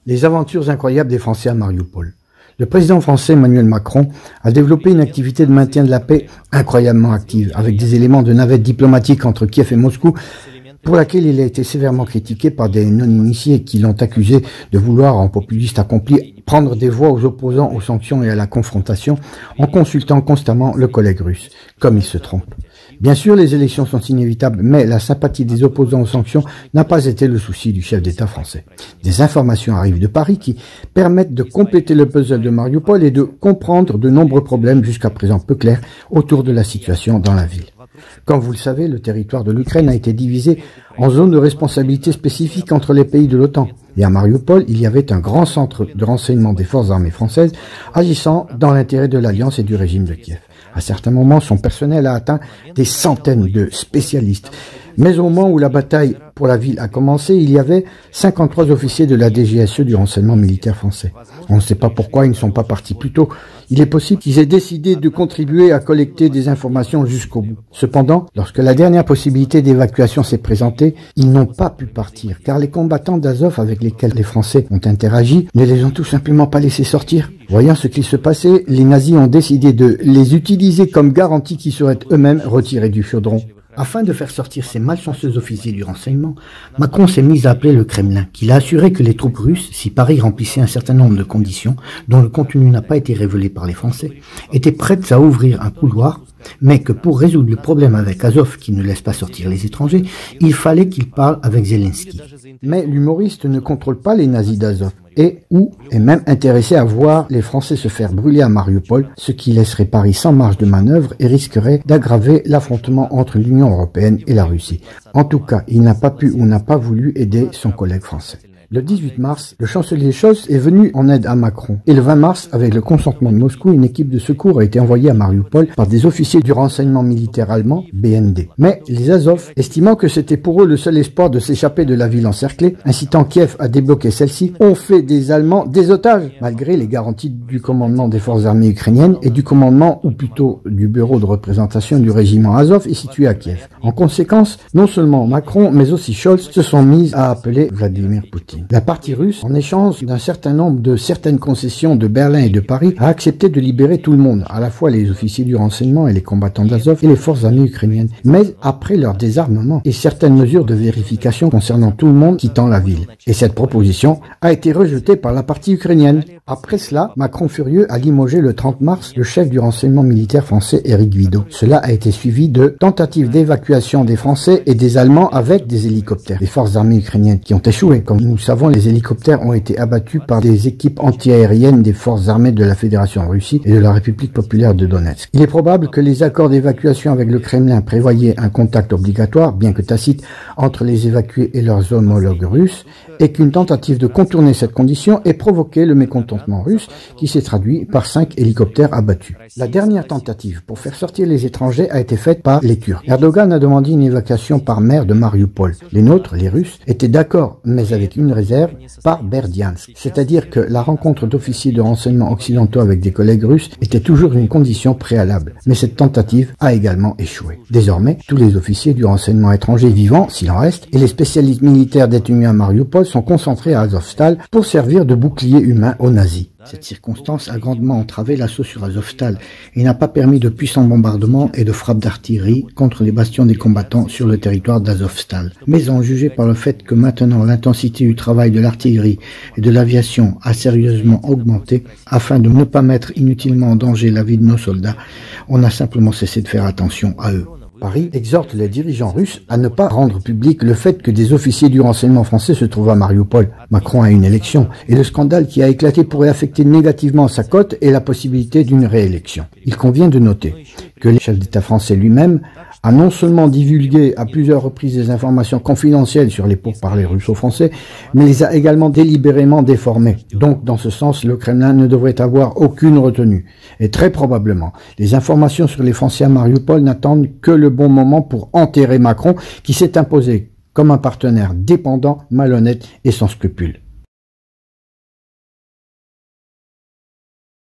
Les aventures incroyables des Français à Mariupol. Le président français Emmanuel Macron a développé une activité de maintien de la paix incroyablement active, avec des éléments de navette diplomatique entre Kiev et Moscou, pour laquelle il a été sévèrement critiqué par des non-initiés qui l'ont accusé de vouloir, en populiste accompli, prendre des voix aux opposants aux sanctions et à la confrontation en consultant constamment le collègue russe, comme il se trompe. Bien sûr, les élections sont inévitables, mais la sympathie des opposants aux sanctions n'a pas été le souci du chef d'État français. Des informations arrivent de Paris qui permettent de compléter le puzzle de Mariupol et de comprendre de nombreux problèmes jusqu'à présent peu clairs autour de la situation dans la ville. Comme vous le savez, le territoire de l'Ukraine a été divisé en zones de responsabilité spécifiques entre les pays de l'OTAN. Et à Mariupol, il y avait un grand centre de renseignement des forces armées françaises agissant dans l'intérêt de l'Alliance et du régime de Kiev. À certains moments, son personnel a atteint des centaines de spécialistes. Mais au moment où la bataille pour la ville a commencé, il y avait 53 officiers de la DGSE du renseignement militaire français. On ne sait pas pourquoi ils ne sont pas partis plus tôt. Il est possible qu'ils aient décidé de contribuer à collecter des informations jusqu'au bout. Cependant, lorsque la dernière possibilité d'évacuation s'est présentée, ils n'ont pas pu partir, car les combattants d'Azov avec lesquels les Français ont interagi ne les ont tout simplement pas laissés sortir. Voyant ce qui se passait, les nazis ont décidé de les utiliser comme garantie qu'ils seraient eux-mêmes retirés du chaudron. Afin de faire sortir ces malchanceux officiers du renseignement, Macron s'est mis à appeler le Kremlin, qu'il a assuré que les troupes russes, si Paris remplissait un certain nombre de conditions, dont le contenu n'a pas été révélé par les Français, étaient prêtes à ouvrir un couloir, mais que pour résoudre le problème avec Azov, qui ne laisse pas sortir les étrangers, il fallait qu'il parle avec Zelensky. Mais l'humoriste ne contrôle pas les nazis d'Azov, est même intéressé à voir les Français se faire brûler à Mariupol, ce qui laisserait Paris sans marge de manœuvre et risquerait d'aggraver l'affrontement entre l'Union européenne et la Russie. En tout cas, il n'a pas pu ou n'a pas voulu aider son collègue français. Le 18 mars, le chancelier Scholz est venu en aide à Macron. Et le 20 mars, avec le consentement de Moscou, une équipe de secours a été envoyée à Mariupol par des officiers du renseignement militaire allemand, BND. Mais les Azov, estimant que c'était pour eux le seul espoir de s'échapper de la ville encerclée, incitant Kiev à débloquer celle-ci, ont fait des Allemands des otages, malgré les garanties du commandement des forces armées ukrainiennes et du commandement, ou plutôt du bureau de représentation du régiment Azov, est situé à Kiev. En conséquence, non seulement Macron, mais aussi Scholz se sont mis à appeler Vladimir Poutine. La partie russe, en échange d'un certain nombre de certaines concessions de Berlin et de Paris, a accepté de libérer tout le monde, à la fois les officiers du renseignement et les combattants d'Azov et les forces armées ukrainiennes, mais après leur désarmement et certaines mesures de vérification concernant tout le monde quittant la ville. Et cette proposition a été rejetée par la partie ukrainienne. Après cela, Macron furieux a limogé le 30 mars le chef du renseignement militaire français Éric Vidot. Cela a été suivi de tentatives d'évacuation des Français et des Allemands avec des hélicoptères. Les forces armées ukrainiennes qui ont échoué. Comme nous savons, les hélicoptères ont été abattus par des équipes anti-aériennes des forces armées de la Fédération de Russie et de la République populaire de Donetsk. Il est probable que les accords d'évacuation avec le Kremlin prévoyaient un contact obligatoire, bien que tacite, entre les évacués et leurs homologues russes, et qu'une tentative de contourner cette condition ait provoqué le mécontentement russe qui s'est traduit par 5 hélicoptères abattus. La dernière tentative pour faire sortir les étrangers a été faite par les Turcs. Erdogan a demandé une évacuation par mer de Mariupol. Les nôtres, les Russes, étaient d'accord, mais avec une réserve, par Berdiansk. C'est-à-dire que la rencontre d'officiers de renseignement occidentaux avec des collègues russes était toujours une condition préalable. Mais cette tentative a également échoué. Désormais, tous les officiers du renseignement étranger vivants, s'il en reste, et les spécialistes militaires détenus à Mariupol sont concentrés à Azovstal pour servir de bouclier humain aux nazis. Cette circonstance a grandement entravé l'assaut sur Azovstal et n'a pas permis de puissants bombardements et de frappes d'artillerie contre les bastions des combattants sur le territoire d'Azovstal. Mais en juger par le fait que maintenant l'intensité du travail de l'artillerie et de l'aviation a sérieusement augmenté afin de ne pas mettre inutilement en danger la vie de nos soldats, on a simplement cessé de faire attention à eux. Paris exhorte les dirigeants russes à ne pas rendre public le fait que des officiers du renseignement français se trouvent à Mariupol. Macron a une élection, et le scandale qui a éclaté pourrait affecter négativement sa cote et la possibilité d'une réélection. Il convient de noter que le chef d'État français lui-même a non seulement divulgué à plusieurs reprises des informations confidentielles sur les pourparlers russo-français, mais les a également délibérément déformées. Donc, dans ce sens, le Kremlin ne devrait avoir aucune retenue. Et très probablement, les informations sur les Français à Mariupol n'attendent que le bon moment pour enterrer Macron, qui s'est imposé comme un partenaire dépendant, malhonnête et sans scrupules.